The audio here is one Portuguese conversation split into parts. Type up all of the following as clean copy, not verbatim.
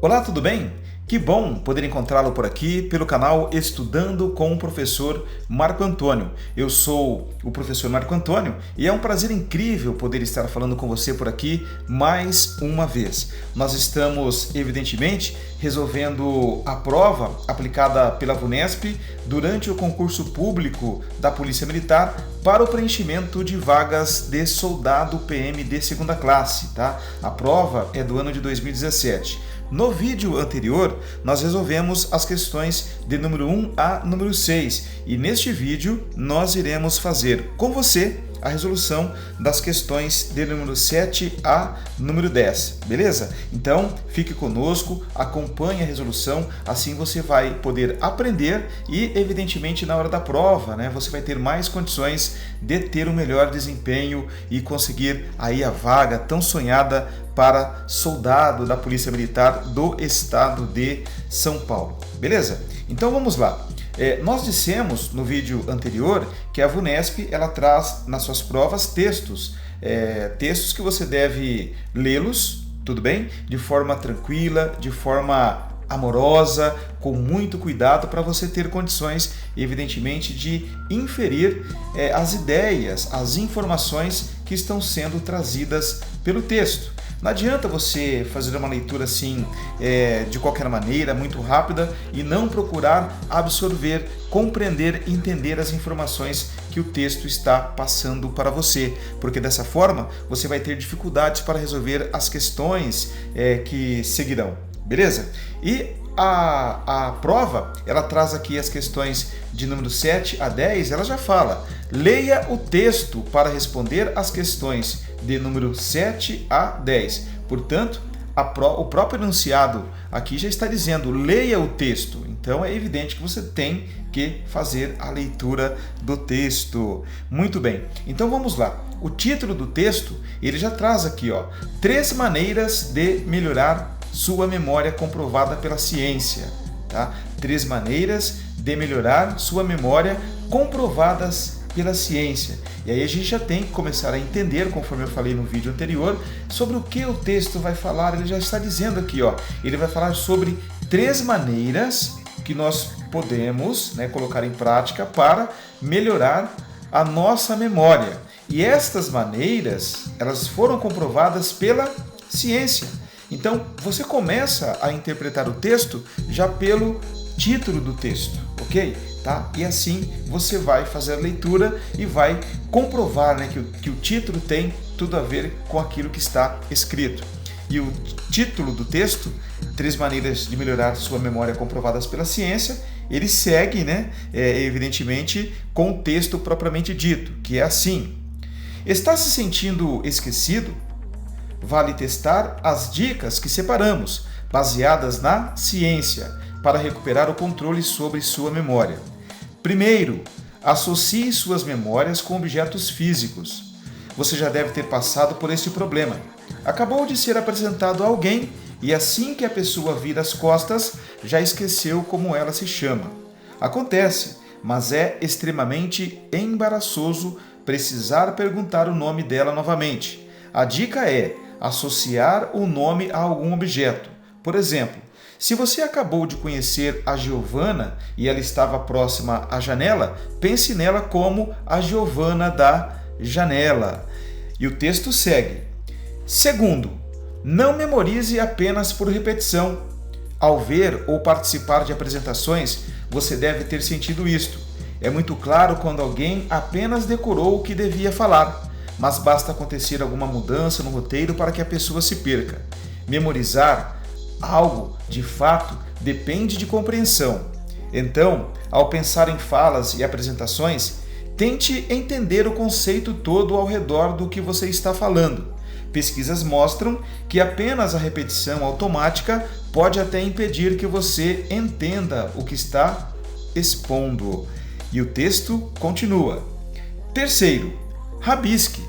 Olá, tudo bem? Que bom poder encontrá-lo por aqui pelo canal Estudando com o Professor Marco Antônio. Eu sou o professor Marco Antônio e é um prazer incrível poder estar falando com você por aqui mais uma vez. Nós estamos, evidentemente, resolvendo a prova aplicada pela VUNESP durante o concurso público da Polícia Militar para o preenchimento de vagas de soldado PM de segunda classe, tá? A prova é do ano de 2017. No vídeo anterior, nós resolvemos as questões de número 1 a número 6 e neste vídeo nós iremos fazer com você a resolução das questões de número 7 a número 10, beleza? Então, fique conosco, acompanhe a resolução, assim você vai poder aprender e, evidentemente, na hora da prova, né, você vai ter mais condições de ter um melhor desempenho e conseguir aí a vaga tão sonhada para soldado da Polícia Militar do Estado de São Paulo, beleza? Então, vamos lá. Nós dissemos no vídeo anterior que a VUNESP ela traz nas suas provas textos que você deve lê-los, tudo bem? De forma tranquila, de forma amorosa, com muito cuidado para você ter condições, evidentemente, de inferir as ideias, as informações que estão sendo trazidas pelo texto. Não adianta você fazer uma leitura assim, de qualquer maneira, muito rápida, e não procurar absorver, compreender, entender as informações que o texto está passando para você, porque dessa forma você vai ter dificuldades para resolver as questões que seguirão, beleza? E a prova, ela traz aqui as questões de número 7 a 10, ela já fala, leia o texto para responder as questões de número 7 a 10. Portanto, o próprio enunciado aqui já está dizendo, leia o texto. Então é evidente que você tem que fazer a leitura do texto. Muito bem, então vamos lá. O título do texto, ele já traz aqui, 3 maneiras de melhorar sua memória comprovada pela ciência, tá? 3 maneiras de melhorar sua memória comprovadas pela ciência. E aí a gente já tem que começar a entender, conforme eu falei no vídeo anterior, sobre o que o texto vai falar. Ele já está dizendo aqui, ele vai falar sobre 3 maneiras que nós podemos, colocar em prática para melhorar a nossa memória. E estas maneiras, elas foram comprovadas pela ciência. Então, você começa a interpretar o texto já pelo título do texto, ok? Tá? E assim você vai fazer a leitura e vai comprovar, que o título tem tudo a ver com aquilo que está escrito. E o título do texto, 3 maneiras de melhorar sua memória comprovadas pela ciência, ele segue, evidentemente, com o texto propriamente dito, que é assim. Está se sentindo esquecido? Vale testar as dicas que separamos, baseadas na ciência, para recuperar o controle sobre sua memória. Primeiro, associe suas memórias com objetos físicos. Você já deve ter passado por esse problema. Acabou de ser apresentado a alguém e assim que a pessoa vira as costas, já esqueceu como ela se chama. Acontece, mas é extremamente embaraçoso precisar perguntar o nome dela novamente. A dica é associar o nome a algum objeto. Por exemplo, se você acabou de conhecer a Giovana e ela estava próxima à janela, pense nela como a Giovana da janela. E o texto segue. Segundo, não memorize apenas por repetição. Ao ver ou participar de apresentações, você deve ter sentido isto. É muito claro quando alguém apenas decorou o que devia falar, mas basta acontecer alguma mudança no roteiro para que a pessoa se perca. Memorizar algo, de fato, depende de compreensão. Então, ao pensar em falas e apresentações, tente entender o conceito todo ao redor do que você está falando. Pesquisas mostram que apenas a repetição automática pode até impedir que você entenda o que está expondo. E o texto continua. Terceiro, rabisque.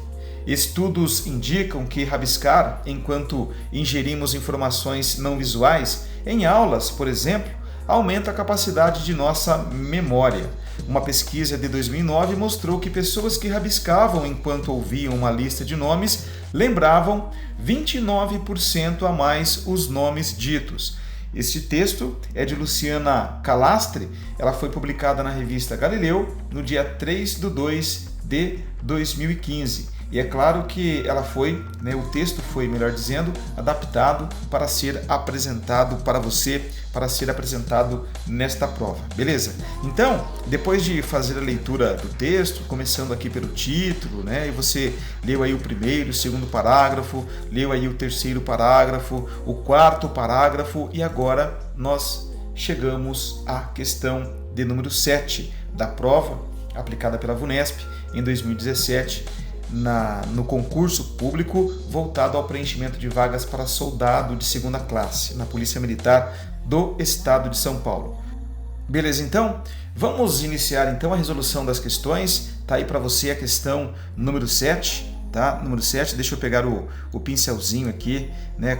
Estudos indicam que rabiscar, enquanto ingerimos informações não visuais, em aulas, por exemplo, aumenta a capacidade de nossa memória. Uma pesquisa de 2009 mostrou que pessoas que rabiscavam enquanto ouviam uma lista de nomes lembravam 29% a mais os nomes ditos. Este texto é de Luciana Calastre, ela foi publicada na revista Galileu no dia 3/2 de 2015. E é claro que ela foi, o texto foi, melhor dizendo, adaptado para ser apresentado para você, para ser apresentado nesta prova, beleza? Então, depois de fazer a leitura do texto, começando aqui pelo título, e você leu aí o primeiro, o segundo parágrafo, leu aí o terceiro parágrafo, o quarto parágrafo e agora nós chegamos à questão de número 7 da prova aplicada pela VUNESP em 2017, no concurso público voltado ao preenchimento de vagas para soldado de segunda classe na Polícia Militar do Estado de São Paulo. Beleza, então? Vamos iniciar então a resolução das questões. Tá aí para você a questão número 7, tá? Número 7, deixa eu pegar o pincelzinho aqui,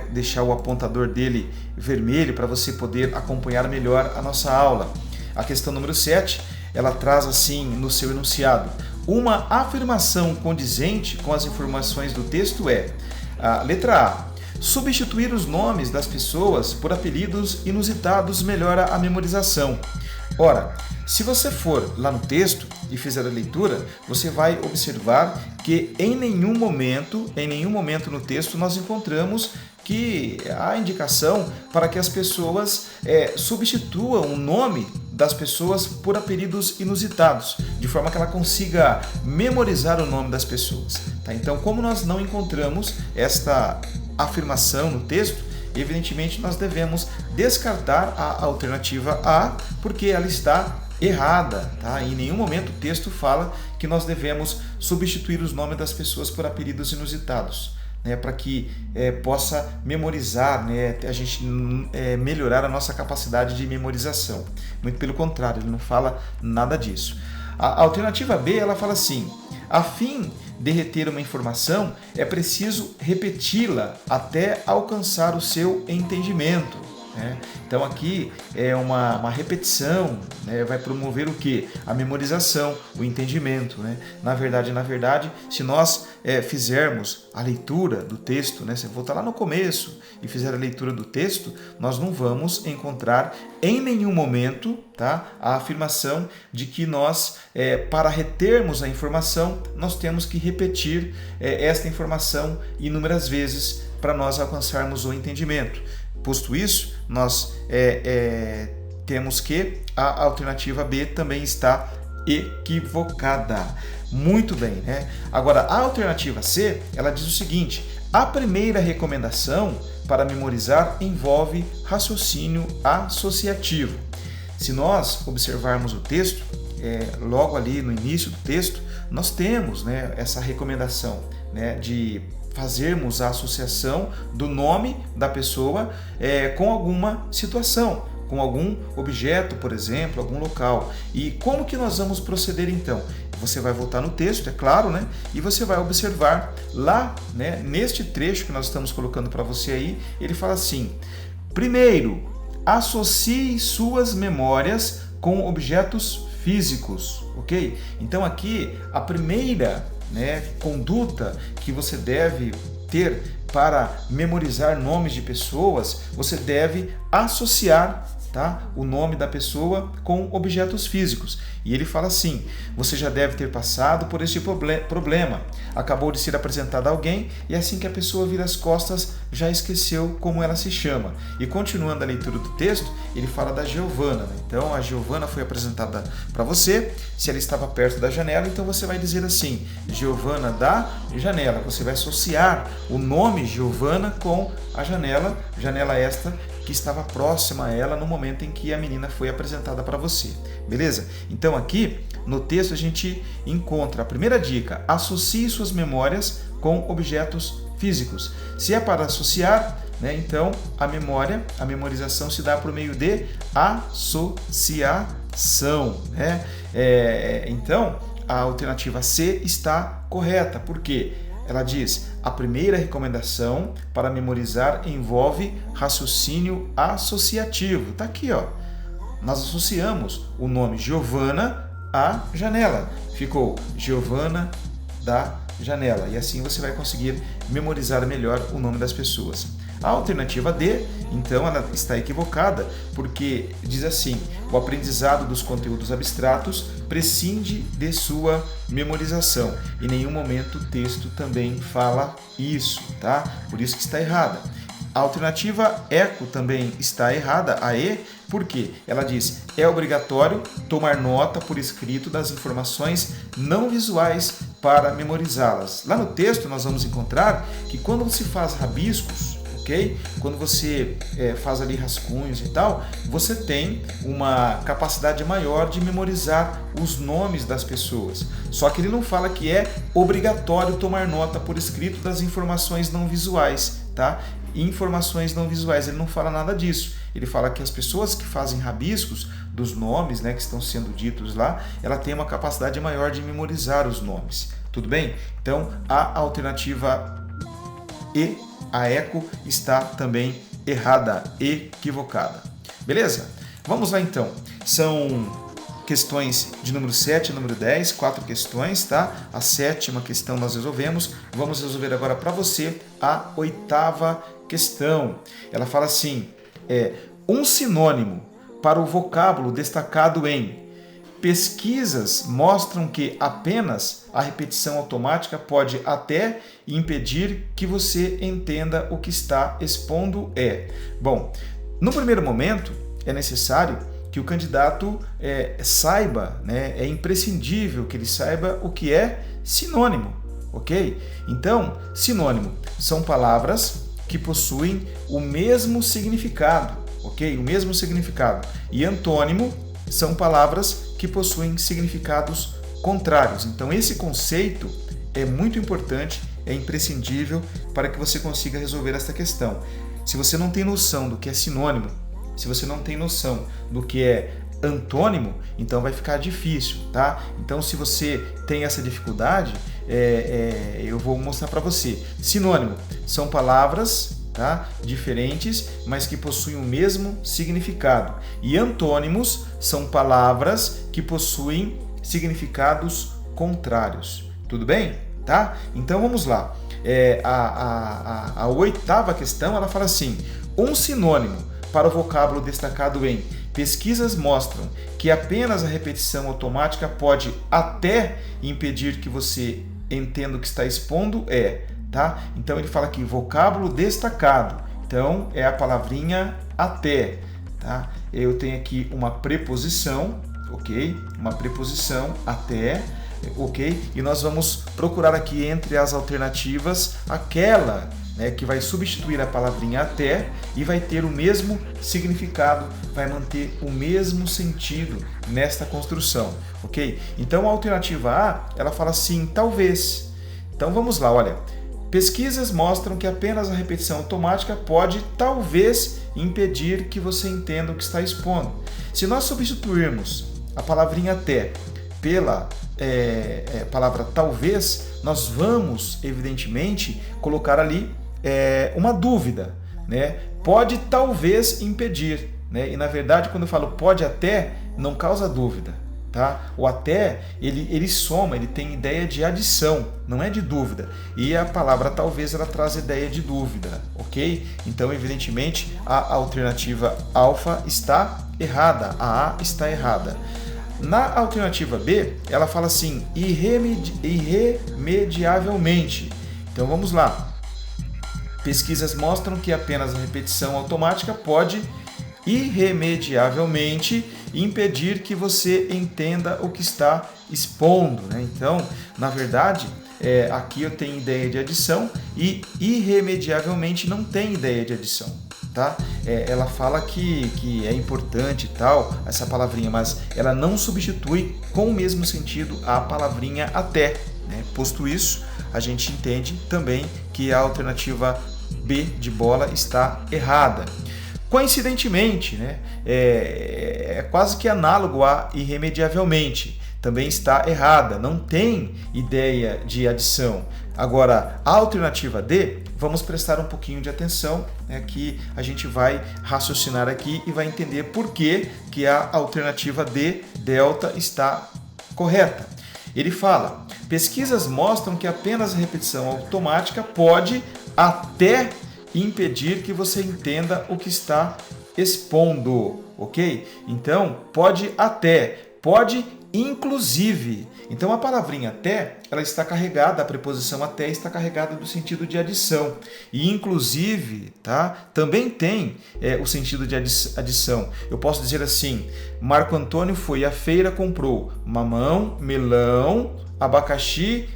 deixar o apontador dele vermelho para você poder acompanhar melhor a nossa aula. A questão número 7, ela traz assim no seu enunciado: uma afirmação condizente com as informações do texto é: letra A, substituir os nomes das pessoas por apelidos inusitados melhora a memorização. Ora, se você for lá no texto e fizer a leitura, você vai observar que em nenhum momento no texto nós encontramos que há indicação para que as pessoas substituam o nome das pessoas por apelidos inusitados, de forma que ela consiga memorizar o nome das pessoas. Tá? Então, como nós não encontramos esta afirmação no texto, evidentemente nós devemos descartar a alternativa A, porque ela está errada. Tá? Em nenhum momento o texto fala que nós devemos substituir os nomes das pessoas por apelidos inusitados. Para que possa memorizar, a gente melhorar a nossa capacidade de memorização. Muito pelo contrário, ele não fala nada disso. A alternativa B, ela fala assim: a fim de reter uma informação, é preciso repeti-la até alcançar o seu entendimento. Então aqui é uma repetição, vai promover o quê? A memorização, o entendimento. Na verdade, se nós fizermos a leitura do texto, se voltar lá no começo e fizer a leitura do texto, nós não vamos encontrar em nenhum momento, tá, a afirmação de que nós, para retermos a informação, nós temos que repetir esta informação inúmeras vezes para nós alcançarmos o entendimento. Posto isso, nós temos que a alternativa B também está equivocada. Muito bem, Agora, a alternativa C, ela diz o seguinte: a primeira recomendação para memorizar envolve raciocínio associativo. Se nós observarmos o texto, logo ali no início do texto, nós temos essa recomendação de fazermos a associação do nome da pessoa com alguma situação, com algum objeto, por exemplo, algum local. E como que nós vamos proceder então? Você vai voltar no texto, é claro, e você vai observar lá, neste trecho que nós estamos colocando para você aí, ele fala assim: primeiro, associe suas memórias com objetos físicos, ok? Então aqui a primeira conduta que você deve ter para memorizar nomes de pessoas, você deve associar, tá, o nome da pessoa com objetos físicos. E ele fala assim: você já deve ter passado por este problema. Acabou de ser apresentado a alguém e assim que a pessoa vira as costas, já esqueceu como ela se chama. E continuando a leitura do texto, ele fala da Giovana. Então, a Giovana foi apresentada para você. Se ela estava perto da janela, então você vai dizer assim: Giovana da janela. Você vai associar o nome Giovana com a janela esta que estava próxima a ela no momento em que a menina foi apresentada para você. Beleza? Então aqui no texto a gente encontra a primeira dica: associe suas memórias com objetos físicos. Se é para associar, então a memorização se dá por meio de associação. Então a alternativa C está correta. Por quê? Ela diz: a primeira recomendação para memorizar envolve raciocínio associativo. Está aqui, ó. Nós associamos o nome Giovana a janela. Ficou Giovana da janela. E assim você vai conseguir memorizar melhor o nome das pessoas. A alternativa D, então, ela está equivocada, porque diz assim: o aprendizado dos conteúdos abstratos prescinde de sua memorização. Em nenhum momento o texto também fala isso, tá? Por isso que está errada. A alternativa ECO também está errada, a E, porque ela diz: é obrigatório tomar nota por escrito das informações não visuais para memorizá-las. Lá no texto nós vamos encontrar que quando se faz rabiscos, quando você faz ali rascunhos e tal, você tem uma capacidade maior de memorizar os nomes das pessoas. Só que ele não fala que é obrigatório tomar nota por escrito das informações não visuais, tá? Informações não visuais, ele não fala nada disso. Ele fala que as pessoas que fazem rabiscos dos nomes, né, que estão sendo ditos lá, ela tem uma capacidade maior de memorizar os nomes. Tudo bem? Então, a alternativa E, a ECO, está também errada, equivocada. Beleza? Vamos lá então. São questões de número 7 e número 10, 4 questões, tá? A 7ª questão nós resolvemos. Vamos resolver agora para você a 8ª questão. Ela fala assim: um sinônimo para o vocábulo destacado em pesquisas mostram que apenas a repetição automática pode até impedir que você entenda o que está expondo Bom, no primeiro momento é necessário que o candidato saiba, né? É imprescindível que ele saiba o que é sinônimo, ok? Então, sinônimo são palavras que possuem o mesmo significado, ok? O mesmo significado. E antônimo são palavras que possuem significados contrários. Então, esse conceito é muito importante, é imprescindível para que você consiga resolver esta questão. Se você não tem noção do que é sinônimo, se você não tem noção do que é antônimo, então vai ficar difícil, tá? Então, se você tem essa dificuldade, eu vou mostrar para você. Sinônimo são palavras, tá, diferentes, mas que possuem o mesmo significado. E antônimos são palavras que possuem significados contrários. Tudo bem? Tá? Então vamos lá. A 8ª questão, ela fala assim: um sinônimo para o vocábulo destacado em pesquisas mostram que apenas a repetição automática pode até impedir que você entenda o que está expondo tá? Então ele fala aqui vocábulo destacado. Então é a palavrinha até, tá? Eu tenho aqui uma preposição, ok? Uma preposição até, ok? E nós vamos procurar aqui entre as alternativas aquela, né, que vai substituir a palavrinha até e vai ter o mesmo significado, vai manter o mesmo sentido nesta construção, ok? Então a alternativa A, ela fala assim, talvez. Então vamos lá, olha. Pesquisas mostram que apenas a repetição automática pode, talvez, impedir que você entenda o que está expondo. Se nós substituirmos a palavrinha até pela palavra talvez, nós vamos, evidentemente, colocar ali uma dúvida, né? Pode talvez impedir, né? E, na verdade, quando eu falo pode até, não causa dúvida. Tá? O até, ele soma, ele tem ideia de adição, não é de dúvida. E a palavra talvez, ela traz ideia de dúvida, ok? Então, evidentemente, a alternativa alfa está errada, a A está errada. Na alternativa B, ela fala assim, irremediavelmente. Então, vamos lá. Pesquisas mostram que apenas a repetição automática pode irremediavelmente impedir que você entenda o que está expondo, né? Então, na verdade, aqui eu tenho ideia de adição e irremediavelmente não tem ideia de adição, tá? Ela fala que é importante e tal, essa palavrinha, mas ela não substitui com o mesmo sentido a palavrinha até, né? Posto isso, a gente entende também que a alternativa B de bola está errada. Coincidentemente, né, é quase que análogo a irremediavelmente, também está errada, não tem ideia de adição. Agora, a alternativa D, vamos prestar um pouquinho de atenção, né, que a gente vai raciocinar aqui e vai entender por que a alternativa D, delta, está correta. Ele fala: pesquisas mostram que apenas a repetição automática pode até impedir que você entenda o que está expondo, ok? Então, pode até, pode inclusive. Então, a palavrinha até, ela está carregada, a preposição até está carregada do sentido de adição. E inclusive, tá? Também tem o sentido de adição. Eu posso dizer assim: Marco Antônio foi à feira, comprou mamão, melão, abacaxi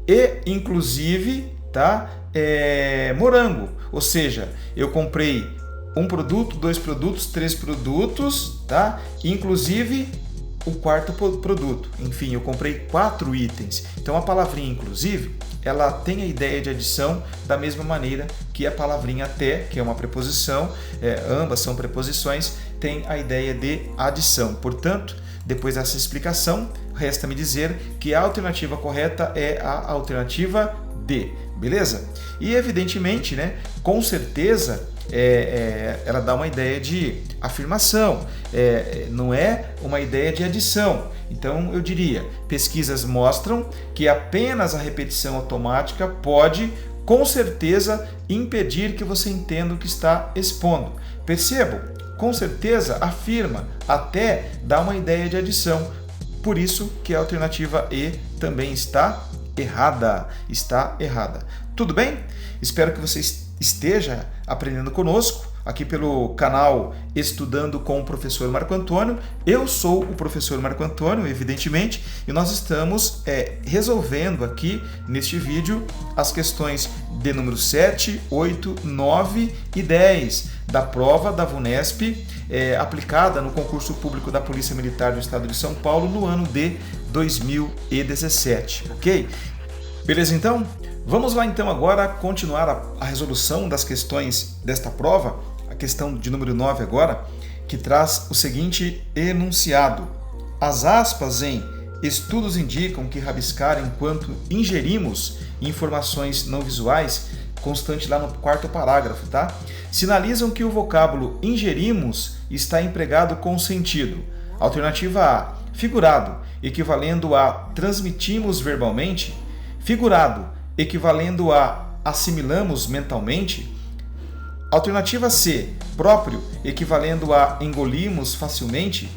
e inclusive, tá? Morango. Ou seja, eu comprei um produto, 2 produtos, 3 produtos, tá? Inclusive o quarto produto. Enfim, eu comprei 4 itens. Então a palavrinha inclusive, ela tem a ideia de adição da mesma maneira que a palavrinha até, que é uma preposição, ambas são preposições, tem a ideia de adição. Portanto, depois dessa explicação, resta-me dizer que a alternativa correta é a alternativa D, beleza? E evidentemente, né, com certeza, ela dá uma ideia de afirmação, não é uma ideia de adição. Então eu diria: pesquisas mostram que apenas a repetição automática pode, com certeza, impedir que você entenda o que está expondo. Percebam? Com certeza afirma, até dá uma ideia de adição. Por isso que a alternativa E também está errada. Está errada. Tudo bem? Espero que você esteja aprendendo conosco aqui pelo canal Estudando com o Professor Marco Antônio. Eu sou o professor Marco Antônio, evidentemente, e nós estamos resolvendo aqui neste vídeo as questões de número 7, 8, 9 e 10 da prova da VUNESP, aplicada no concurso público da Polícia Militar do Estado de São Paulo no ano de 2017, ok? Beleza, então? Vamos lá então agora continuar a resolução das questões desta prova, a questão de número 9 agora, que traz o seguinte enunciado: as aspas em estudos indicam que rabiscar enquanto ingerimos informações não visuais, constante lá no 4º parágrafo, tá? Sinalizam que o vocábulo ingerimos está empregado com sentido. Alternativa A, figurado, equivalendo a transmitimos verbalmente. Figurado, equivalendo a assimilamos mentalmente. Alternativa C, próprio, equivalendo a engolimos facilmente.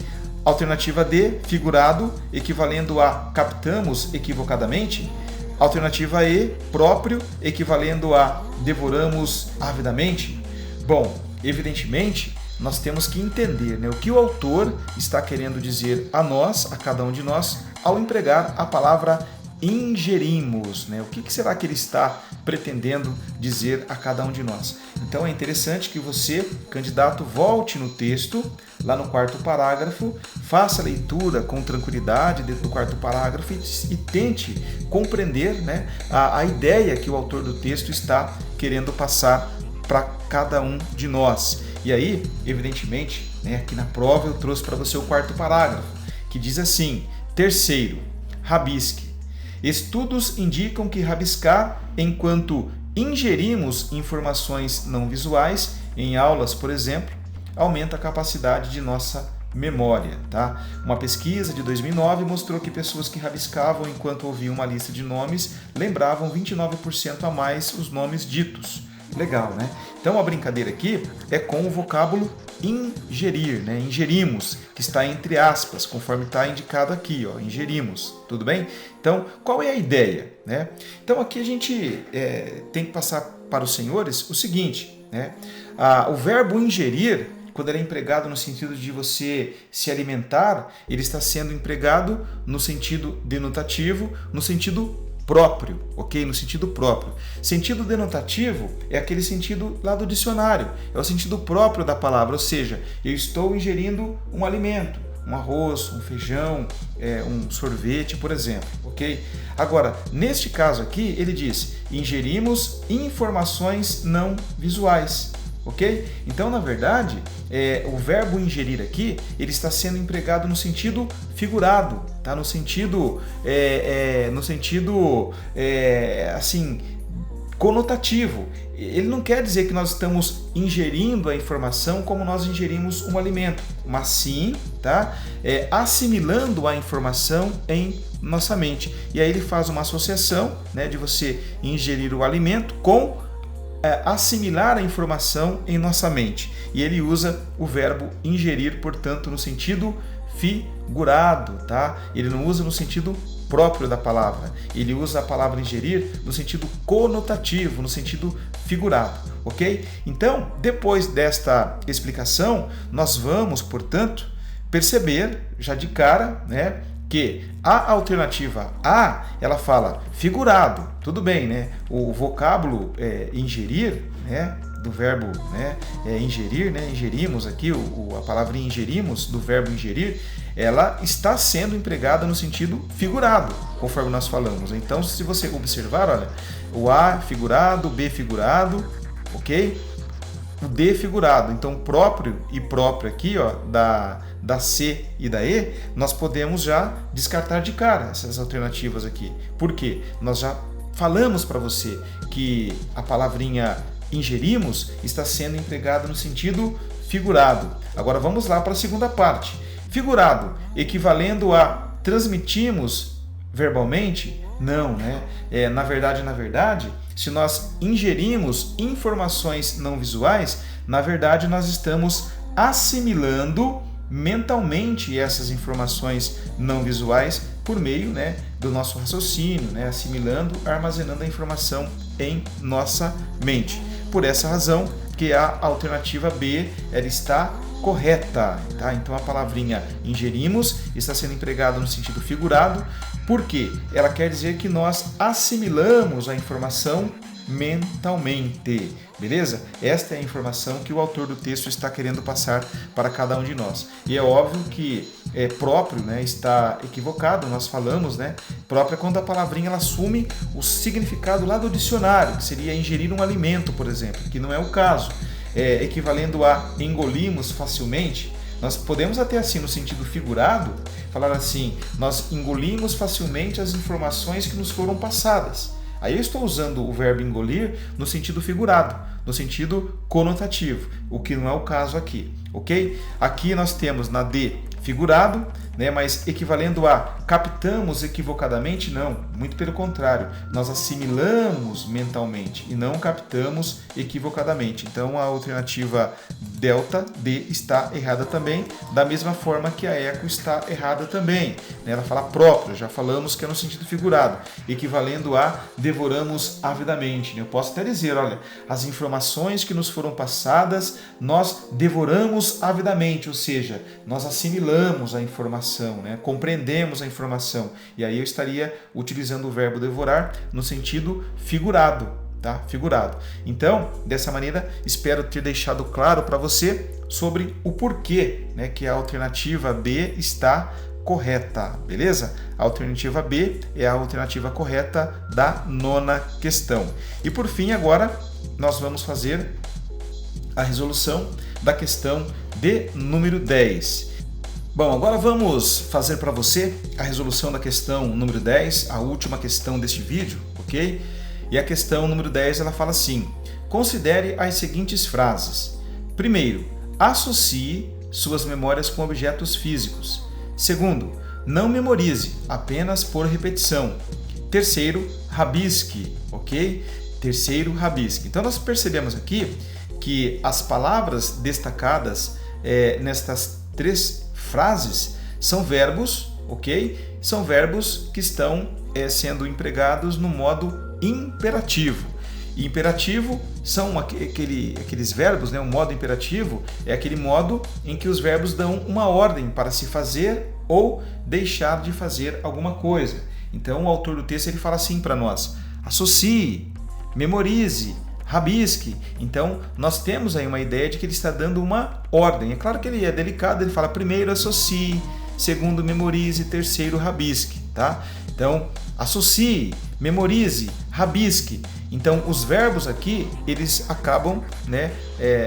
Alternativa D, figurado, equivalendo a captamos equivocadamente. Alternativa E, próprio, equivalendo a devoramos avidamente. Bom, evidentemente, nós temos que entender, né, o que o autor está querendo dizer a nós, a cada um de nós, ao empregar a palavra ingerimos, né? O que será que ele está pretendendo dizer a cada um de nós? Então é interessante que você, candidato, volte no texto, lá no 4º parágrafo, faça a leitura com tranquilidade dentro do 4º parágrafo e tente compreender, né, a ideia que o autor do texto está querendo passar para cada um de nós. E aí, evidentemente, né, aqui na prova eu trouxe para você o 4º parágrafo, que diz assim: terceiro, rabisque. Estudos indicam que rabiscar enquanto ingerimos informações não visuais, em aulas, por exemplo, aumenta a capacidade de nossa memória, tá? Uma pesquisa de 2009 mostrou que pessoas que rabiscavam enquanto ouviam uma lista de nomes lembravam 29% a mais os nomes ditos. Legal, né? Então a brincadeira aqui é com o vocábulo ingerir, né? Ingerimos, que está entre aspas, conforme está indicado aqui, ó, ingerimos, tudo bem? Então, qual é a ideia, né? Então aqui a gente tem que passar para os senhores o seguinte, né? O verbo ingerir, quando ele é empregado no sentido de você se alimentar, ele está sendo empregado no sentido denotativo, no sentido próprio, ok? No sentido próprio. Sentido denotativo é aquele sentido lá do dicionário, é o sentido próprio da palavra, ou seja, eu estou ingerindo um alimento, um arroz, um feijão, um sorvete, por exemplo, ok? Agora, neste caso aqui, ele diz: ingerimos informações não visuais, ok? Então, na verdade, o verbo ingerir aqui, ele está sendo empregado no sentido figurado, tá? No sentido assim, conotativo. ele não quer dizer que nós estamos ingerindo a informação como nós ingerimos um alimento, mas sim, tá? Assimilando a informação em nossa mente. E aí ele faz uma associação, né, de você ingerir o alimento com assimilar a informação em nossa mente. E ele usa o verbo ingerir, portanto, no sentido figurado, tá? Ele não usa no sentido próprio da palavra. Ele usa a palavra ingerir no sentido conotativo, no sentido figurado, ok? Então, depois desta explicação, nós vamos, portanto, perceber já de cara, né, que a alternativa A, ela fala figurado, tudo bem, né? O vocábulo ingerir, né, do verbo, né, ingerir, né, ingerimos aqui, a palavra ingerimos, do verbo ingerir, ela está sendo empregada no sentido figurado, conforme nós falamos. Então, se você observar, olha, o A figurado, o B figurado, ok? O D figurado. Então, próprio e próprio aqui, ó, da C e da E, nós podemos já descartar de cara essas alternativas aqui. Por quê? Nós já falamos para você que a palavrinha ingerimos está sendo empregada no sentido figurado. Agora vamos lá para a segunda parte. Figurado, equivalendo a transmitimos verbalmente? Não, né? Na verdade, se nós ingerimos informações não visuais, na verdade nós estamos assimilando mentalmente essas informações não visuais por meio, né, do nosso raciocínio, né, assimilando, armazenando a informação em nossa mente. Por essa razão que a alternativa B ela está correta, tá? Então a palavrinha ingerimos está sendo empregada no sentido figurado, porque ela quer dizer que nós assimilamos a informação mentalmente, beleza? Esta é a informação que o autor do texto está querendo passar para cada um de nós. E é óbvio que próprio, né, está equivocado, nós falamos, né? Próprio é quando a palavrinha ela assume o significado lá do dicionário, que seria ingerir um alimento, por exemplo, que não é o caso. Equivalendo a engolimos facilmente, nós podemos até assim, no sentido figurado, falar assim, nós engolimos facilmente as informações que nos foram passadas. Aí eu estou usando o verbo engolir no sentido figurado, no sentido conotativo, o que não é o caso aqui, ok? Aqui nós temos na D figurado, né, mas equivalendo a captamos equivocadamente, não, muito pelo contrário, nós assimilamos mentalmente e não captamos equivocadamente. Então a alternativa delta D está errada também, da mesma forma que a eco está errada também, né? Ela fala próprio, já falamos que é no sentido figurado, equivalendo a devoramos avidamente, né? Eu posso até dizer, olha, as informações que nos foram passadas nós devoramos avidamente, ou seja, nós assimilamos a informação, né? Compreendemos a informação. E aí eu estaria utilizando o verbo devorar no sentido figurado, tá? Figurado. Então, dessa maneira, espero ter deixado claro para você sobre o porquê, né, que a alternativa B está correta, beleza? A alternativa B é a alternativa correta da 9ª questão. E por fim, agora, nós vamos fazer a resolução da questão de número 10. Bom, agora vamos fazer para você a resolução da questão número 10, a última questão deste vídeo, ok? E a questão número 10, ela fala assim, considere as seguintes frases. Primeiro, associe suas memórias com objetos físicos. Segundo, não memorize, apenas por repetição. Terceiro, rabisque, ok? Terceiro, rabisque. Então nós percebemos aqui que as palavras destacadas nestas 3 frases são verbos, ok? São verbos que estão sendo empregados no modo imperativo. E imperativo são aqueles verbos, né? O modo imperativo é aquele modo em que os verbos dão uma ordem para se fazer ou deixar de fazer alguma coisa. Então o autor do texto ele fala assim para nós, associe, memorize, rabisque. Então, nós temos aí uma ideia de que ele está dando uma ordem. É claro que ele é delicado, ele fala primeiro associe, segundo memorize, terceiro rabisque, tá? Então, associe, memorize, rabisque. Então, os verbos aqui, eles acabam, né,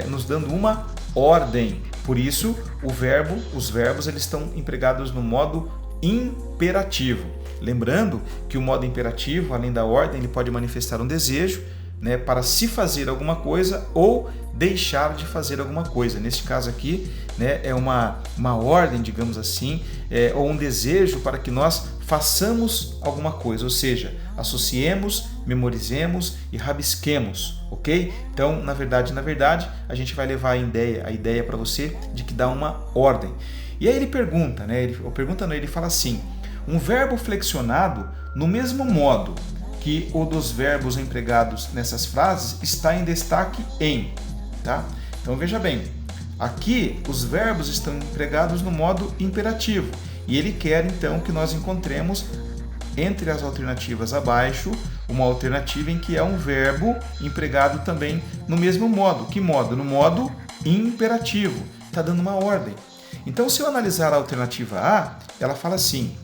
nos dando uma ordem. Por isso, os verbos eles estão empregados no modo imperativo. Lembrando que o modo imperativo, além da ordem, ele pode manifestar um desejo, né, para se fazer alguma coisa ou deixar de fazer alguma coisa. Neste caso aqui, né, é uma ordem, digamos assim, ou um desejo para que nós façamos alguma coisa, ou seja, associemos, memorizemos e rabisquemos, ok? Então, na verdade, a gente vai levar a ideia para você de que dá uma ordem. E aí ele pergunta, né? Ele fala assim: um verbo flexionado no mesmo modo que o dos verbos empregados nessas frases está em destaque em, tá? Então veja bem, aqui os verbos estão empregados no modo imperativo e ele quer então que nós encontremos entre as alternativas abaixo uma alternativa em que é um verbo empregado também no mesmo modo. Que modo? No modo imperativo. Está dando uma ordem. Então, se eu analisar a alternativa A, ela fala assim: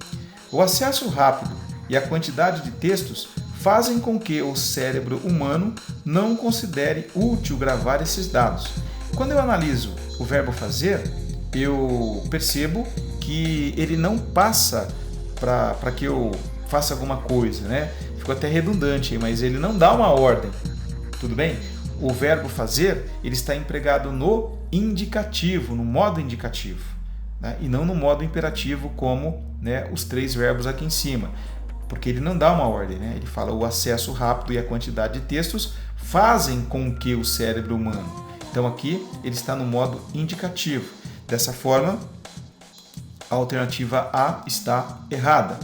o acesso rápido e a quantidade de textos fazem com que o cérebro humano não considere útil gravar esses dados. Quando eu analiso o verbo fazer, eu percebo que ele não passa para que eu faça alguma coisa, né? Ficou até redundante, mas ele não dá uma ordem, tudo bem? O verbo fazer, ele está empregado no indicativo, no modo indicativo, né? E não no modo imperativo como, né, os três verbos aqui em cima, porque ele não dá uma ordem, né? Ele fala o acesso rápido e a quantidade de textos fazem com que o cérebro humano. Então aqui ele está no modo indicativo. Dessa forma, a alternativa A está errada.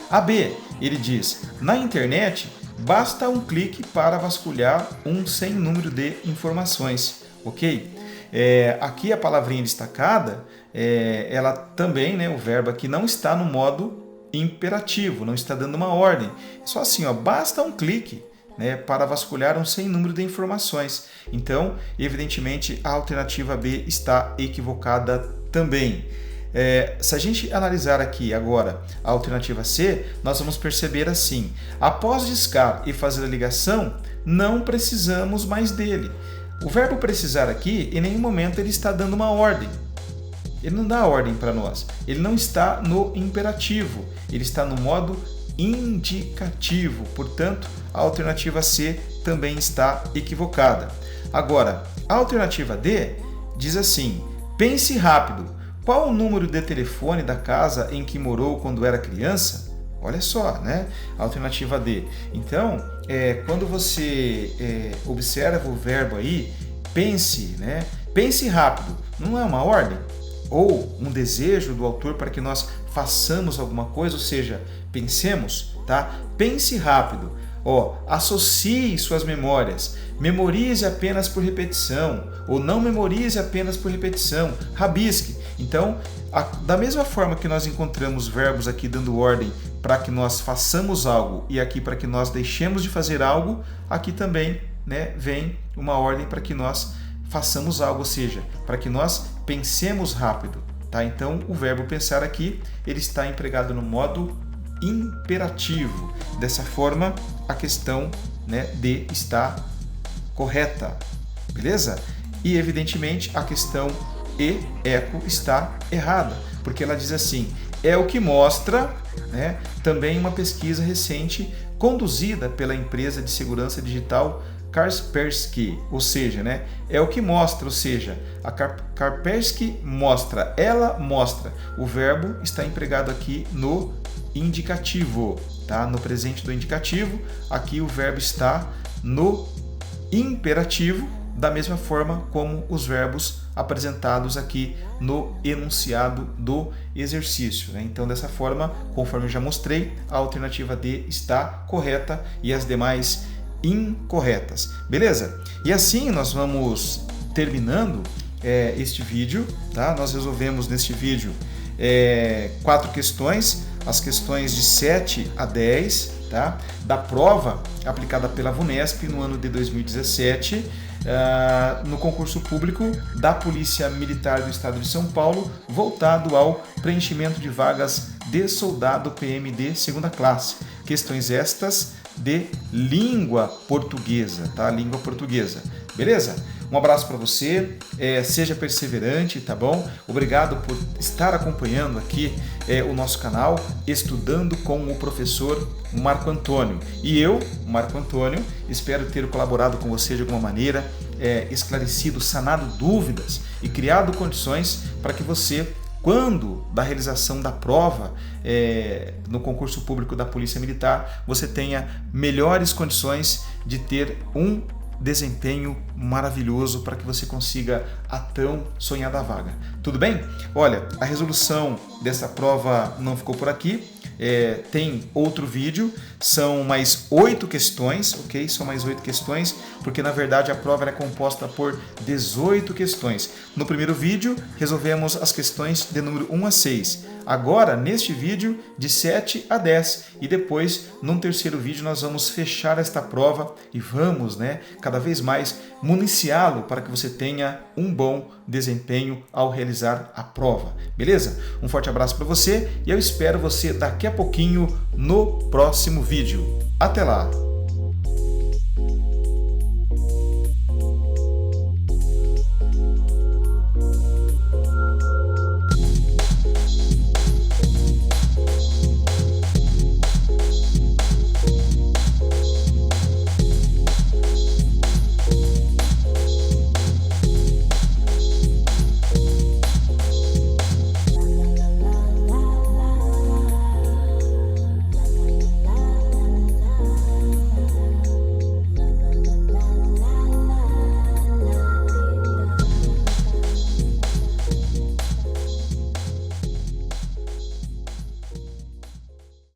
A B, ele diz: na internet basta um clique para vasculhar um sem número de informações, ok? Aqui a palavrinha destacada, ela também, né, o verbo aqui não está no modo imperativo, não está dando uma ordem. Só assim, ó, basta um clique, né, para vasculhar um sem número de informações. Então, evidentemente, a alternativa B está equivocada também. Se a gente analisar aqui agora a alternativa C, nós vamos perceber assim: após discar e fazer a ligação, não precisamos mais dele. O verbo precisar aqui, em nenhum momento ele está dando uma ordem. Ele não dá ordem para nós. Ele não está no imperativo, ele está no modo indicativo. Portanto, a alternativa C também está equivocada. Agora, a alternativa D diz assim: pense rápido. Qual o número de telefone da casa em que morou quando era criança? Olha só, né? Alternativa D. Então, quando você observa o verbo aí, pense, né? Pense rápido. Não é uma ordem? Ou um desejo do autor para que nós façamos alguma coisa, ou seja, pensemos, tá? Pense rápido. Associe suas memórias. Memorize apenas por repetição, ou não memorize apenas por repetição. Rabisque. Então, da mesma forma que nós encontramos verbos aqui dando ordem para que nós façamos algo e aqui para que nós deixemos de fazer algo, aqui também, né, vem uma ordem para que nós façamos algo, ou seja, para que nós pensemos rápido, tá? Então, o verbo pensar aqui, ele está empregado no modo imperativo. Dessa forma, a questão, né, D está correta, beleza? E, evidentemente, a questão E, eco, está errada, porque ela diz assim: é o que mostra, né, também uma pesquisa recente conduzida pela empresa de segurança digital Kaspersky, ou seja, né, é o que mostra, ou seja, a Kaspersky mostra, ela mostra. O verbo está empregado aqui no indicativo, tá? No presente do indicativo. Aqui o verbo está no imperativo, da mesma forma como os verbos apresentados aqui no enunciado do exercício, né? Então, dessa forma, conforme eu já mostrei, a alternativa D está correta e as demais incorretas. Beleza? E assim nós vamos terminando este vídeo, tá? Nós resolvemos neste vídeo 4 questões, as questões de 7 a 10, tá? Da prova aplicada pela VUNESP no ano de 2017, no concurso público da Polícia Militar do Estado de São Paulo, voltado ao preenchimento de vagas de soldado PMD segunda classe. Questões estas de língua portuguesa, tá? Língua portuguesa. Beleza? Um abraço para você, seja perseverante, tá bom? Obrigado por estar acompanhando aqui o nosso canal Estudando com o Professor Marco Antônio. E eu, Marco Antônio, espero ter colaborado com você de alguma maneira, esclarecido, sanado dúvidas e criado condições para que você, quando da realização da prova no concurso público da Polícia Militar, você tenha melhores condições de ter um desempenho maravilhoso para que você consiga a tão sonhada vaga. Tudo bem? Olha, a resolução dessa prova não ficou por aqui. Tem outro vídeo, são mais 8 questões, ok? São mais 8 questões, porque na verdade a prova é composta por 18 questões. No primeiro vídeo, resolvemos as questões de número 1 a 6. Agora, neste vídeo, de 7 a 10. E depois, num terceiro vídeo, nós vamos fechar esta prova e vamos, cada vez mais municiá-lo para que você tenha um bom desempenho ao realizar a prova. Beleza? Um forte abraço para você e eu espero você daqui a pouquinho no próximo vídeo. Até lá!